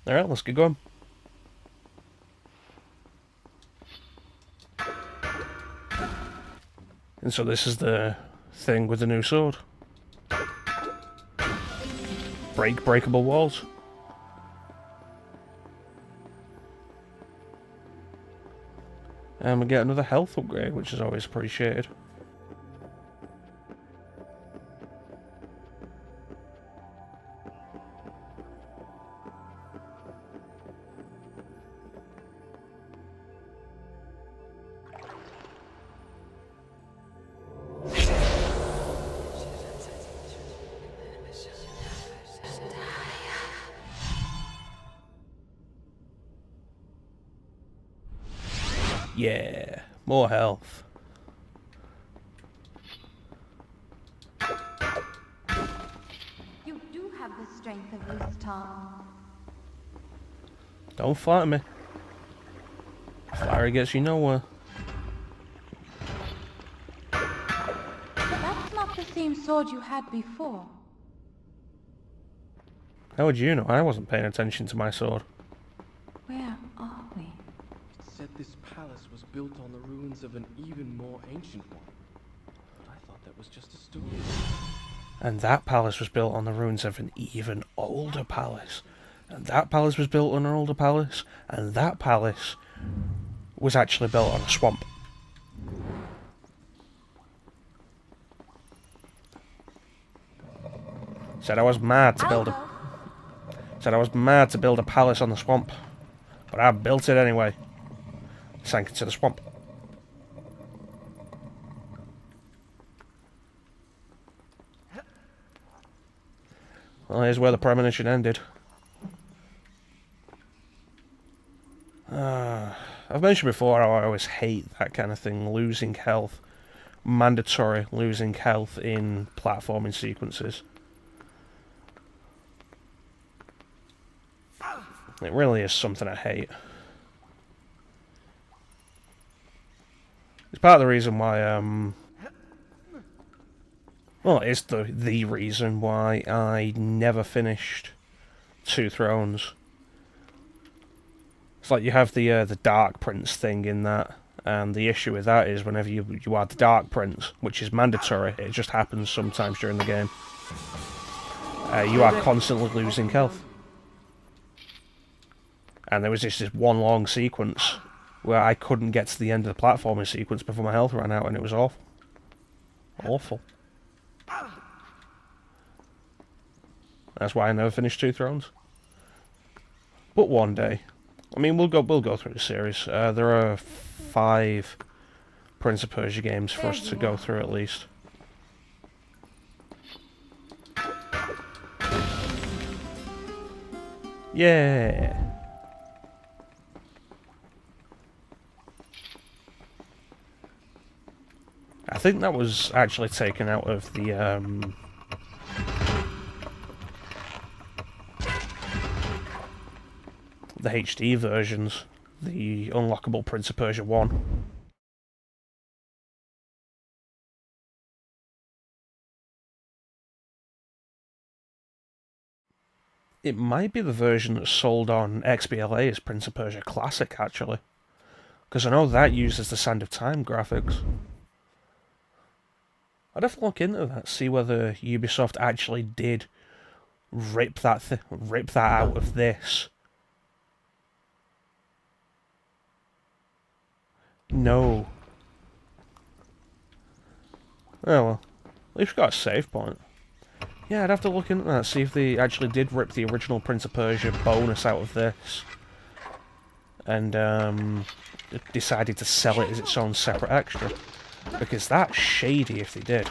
Alright, let's get going. And so this is the thing with the new sword. Break breakable walls. And we get another health upgrade, which is always appreciated. Yeah, more health. You do have the strength of loose tongue. Don't flatter me. Flattery gets you nowhere. That's not the same sword you had before. How would you know? I wasn't paying attention to my sword. Where are we? It said this palace was built on the ruins of an even more ancient one. But I thought that was just a story. And that palace was built on the ruins of an even older palace. And that palace was built on an older palace. And that palace was actually built on a swamp. Said I was mad to build a palace on the swamp. But I built it anyway. Sank into the swamp. Well, here's where the premonition ended. I've mentioned before how I always hate that kind of thing, losing health. Mandatory losing health in platforming sequences. It really is something I hate. It's part of the reason why, well, it's the reason why I never finished Two Thrones. It's like you have the Dark Prince thing in that, and the issue with that is whenever you add the Dark Prince, which is mandatory, it just happens sometimes during the game, you are constantly losing health. And there was this one long sequence where I couldn't get to the end of the platforming sequence before my health ran out, and it was awful. Awful. That's why I never finished Two Thrones. But one day, I mean, we'll go through the series. There are 5 Prince of Persia games for us to go through at least. Yeah. I think that was actually taken out of the HD versions, the unlockable Prince of Persia 1. It might be the version that's sold on XBLA as Prince of Persia Classic, actually. Because I know that uses the Sand of Time graphics. I'd have to look into that, see whether Ubisoft actually did rip that out of this. No. Oh well. At least we got a save point. Yeah, I'd have to look into that, see if they actually did rip the original Prince of Persia bonus out of this. And decided to sell it as its own separate extra. Because that's shady if they did.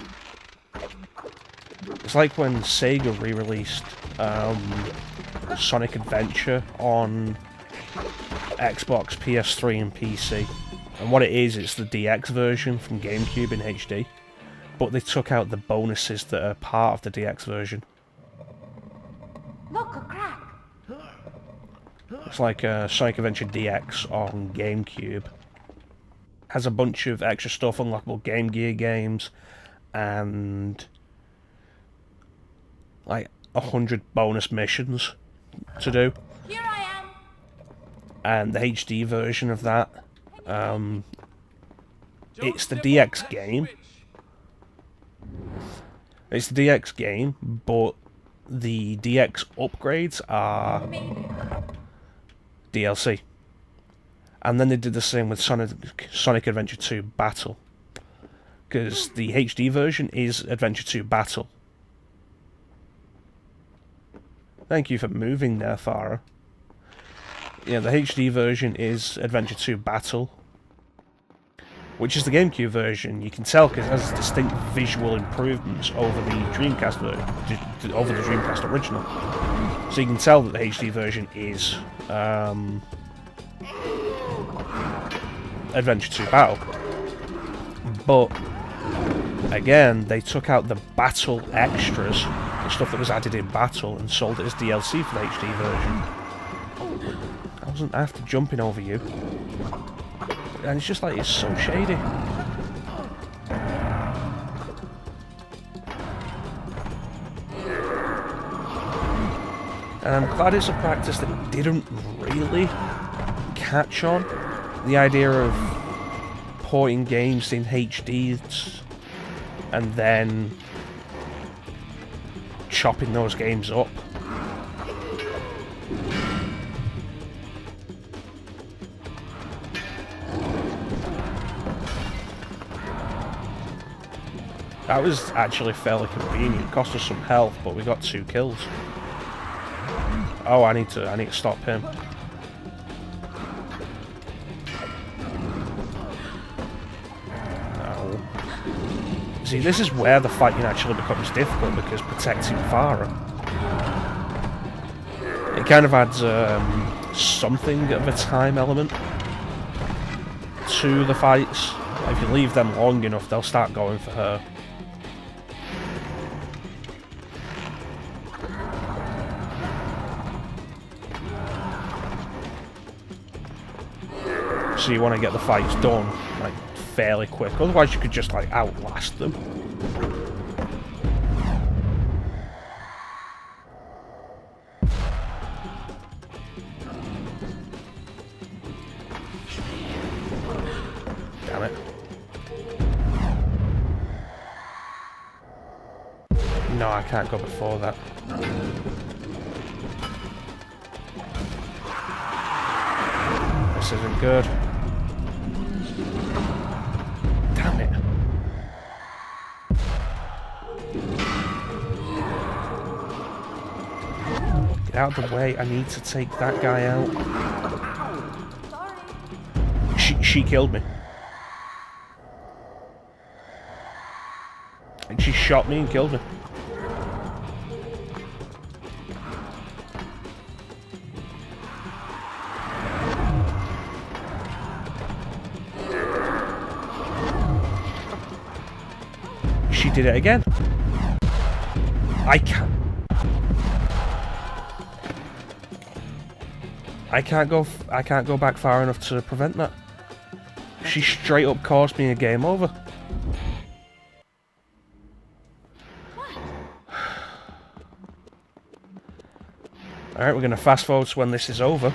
It's like when Sega re-released Sonic Adventure on Xbox, PS3 and PC. And what it is, it's the DX version from GameCube in HD. But they took out the bonuses that are part of the DX version. Look, a crack. It's like Sonic Adventure DX on GameCube. Has a bunch of extra stuff, unlockable Game Gear games, and like 100 bonus missions to do. Here I and the HD version of that. It's the DX game. It's the DX game, but the DX upgrades are DLC. And then they did the same with Sonic Adventure 2 Battle. Because the HD version is Adventure 2 Battle. Thank you for moving there, Farah. Yeah, the HD version is Adventure 2 Battle, which is the GameCube version. You can tell because it has distinct visual improvements over the Dreamcast original. So you can tell that the HD version is Adventure 2 Battle. But again, they took out the Battle extras, the stuff that was added in Battle, and sold it as DLC for the HD version. I wasn't after jumping over you. And it's just like, it's so shady. And I'm glad it's a practice that didn't really catch on. The idea of porting games in HD and then chopping those games up. That was actually fairly convenient. It cost us some health, but we got 2 kills. Oh, I need to stop him. No. See, this is where the fighting actually becomes difficult, because protecting Farah, it kind of adds something of a time element to the fights. If you leave them long enough, they'll start going for her. So you want to get the fights done like fairly quick, otherwise you could just like outlast them. Damn it. No, I can't go before that. This isn't good. Damn it. Get out of the way, I need to take that guy out. She killed me. And she shot me and killed me. She did it again. I can't go back far enough to prevent that. She straight up caused me a game over. Alright, we're gonna fast forward to when this is over.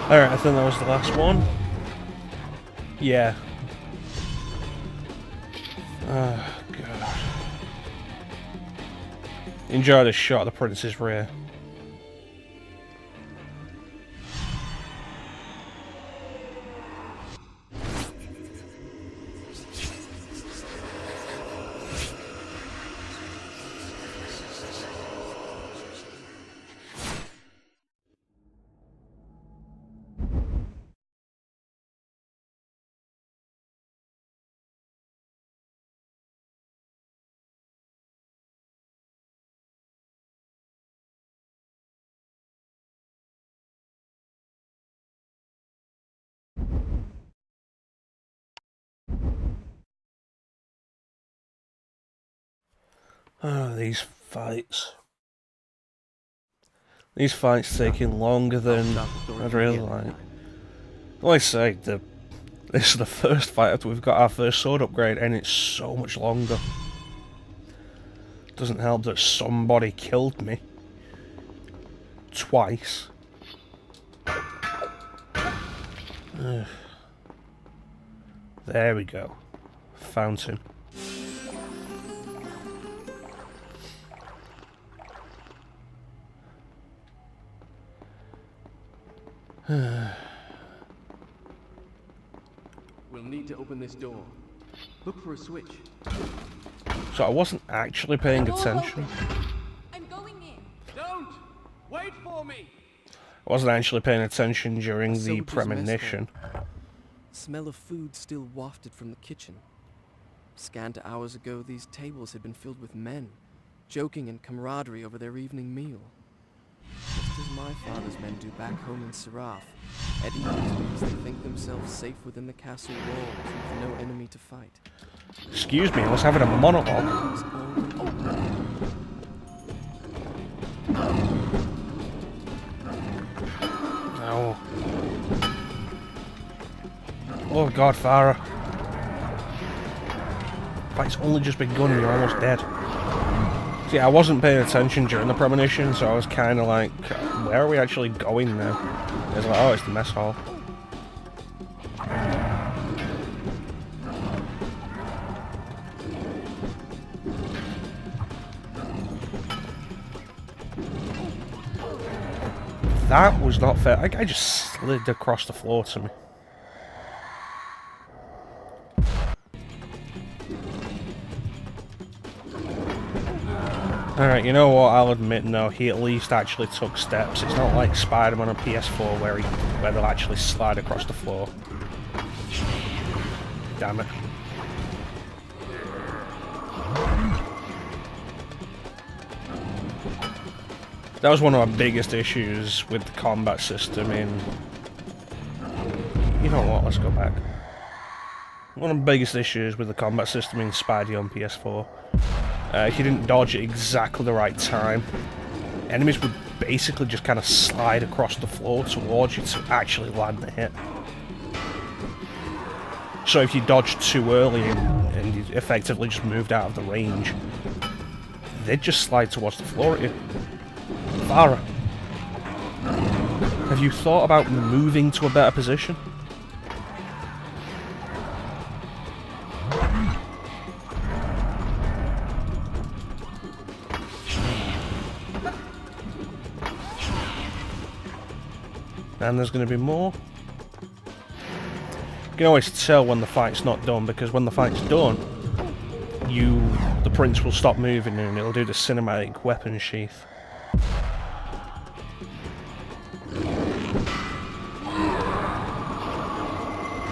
Alright, I think that was the last one. Yeah. Oh, God. Enjoy this shot of the prince's rear. Oh, these fights. These fights taking longer than I'd really like. Like I say, this is the first fight after we've got our first sword upgrade, and it's so much longer. Doesn't help that somebody killed me. Twice. Ugh. There we go. Fountain. We'll need to open this door. Look for a switch. So I wasn't actually paying attention. I'm going in. Don't! Wait for me! I wasn't actually paying attention during the soldier's premonition. mess hall. Smell of food still wafted from the kitchen. Scant hours ago, these tables had been filled with men, joking in camaraderie over their evening meal. Just as my father's men do back home in Seraph, at evenings they think themselves safe within the castle walls with no enemy to fight. Excuse me, I was having a monologue. No. Oh god, Farah. Fight's only just begun and you're almost dead. See, I wasn't paying attention during the premonition, so I was kind of like, where are we actually going now? I was like, oh, it's the mess hall. That was not fair. I just slid across the floor to me. Alright, you know what, I'll admit, no, he at least actually took steps. It's not like Spider-Man on PS4 where they'll actually slide across the floor. Damn it. That was one of my biggest issues with the combat system in... You know what, let's go back. One of the biggest issues with the combat system in Spidey on PS4. If you didn't dodge at exactly the right time, enemies would basically just kind of slide across the floor towards you to actually land the hit. So if you dodged too early and you effectively just moved out of the range, they'd just slide towards the floor at you. Farah, have you thought about moving to a better position? And there's going to be more. You can always tell when the fight's not done, because when the fight's done, the prince will stop moving and it'll do the cinematic weapon sheath.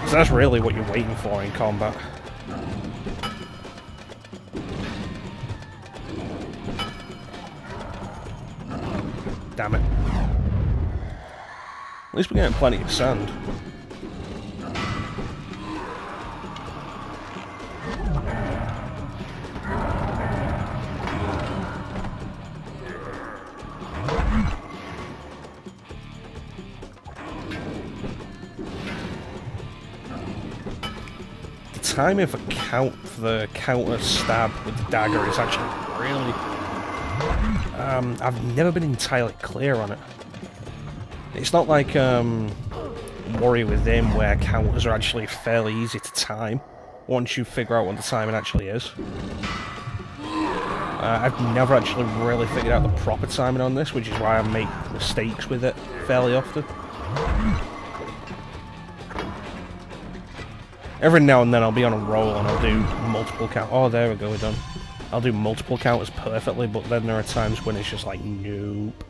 So that's really what you're waiting for in combat. Damn it. At least we're getting plenty of sand. The timing for the counter stab with the dagger is actually really... I've never been entirely clear on it. It's not like Warrior Within, where counters are actually fairly easy to time once you figure out what the timing actually is. I've never actually really figured out the proper timing on this, which is why I make mistakes with it fairly often. Every now and then I'll be on a roll and I'll do multiple count. Oh, there we go, we're done. I'll do multiple counters perfectly, but then there are times when it's just like, nope.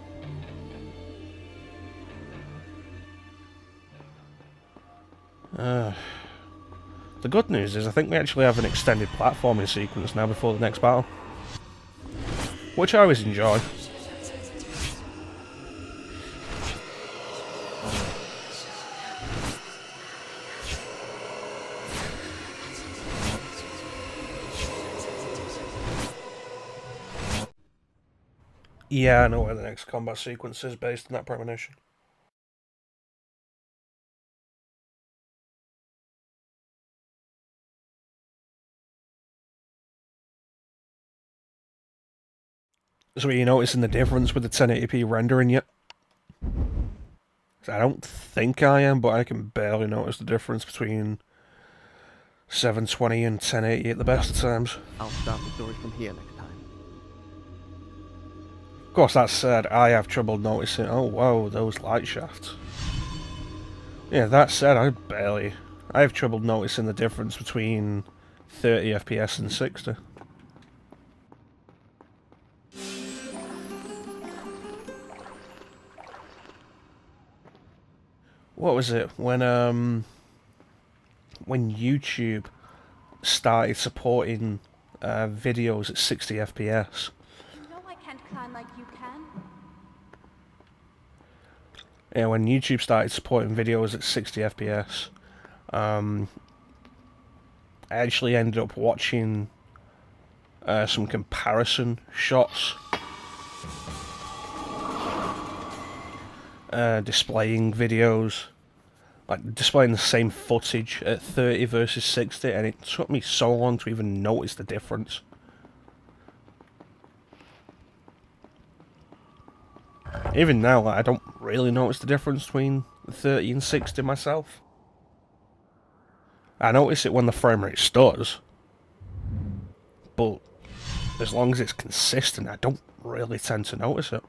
The good news is I think we actually have an extended platforming sequence now before the next battle, which I always enjoy. Yeah, I know where the next combat sequence is based on that premonition. So are you noticing the difference with the 1080p rendering yet? I don't think I am, but I can barely notice the difference between 720 and 1080 at the best of times. I'll start the story from here next time. Of course, that said, I have trouble noticing. Oh, whoa, those light shafts. Yeah, that said, I have trouble noticing the difference between 30 FPS and 60. What was it when YouTube started supporting videos at 60 FPS? You know I can't climb like you can. Yeah, when YouTube started supporting videos at 60 FPS, I actually ended up watching some comparison shots displaying videos, like displaying the same footage at 30 versus 60, and it took me so long to even notice the difference. Even now, like, I don't really notice the difference between 30 and 60 myself. I notice it when the frame rate stutters, but as long as it's consistent, I don't really tend to notice it.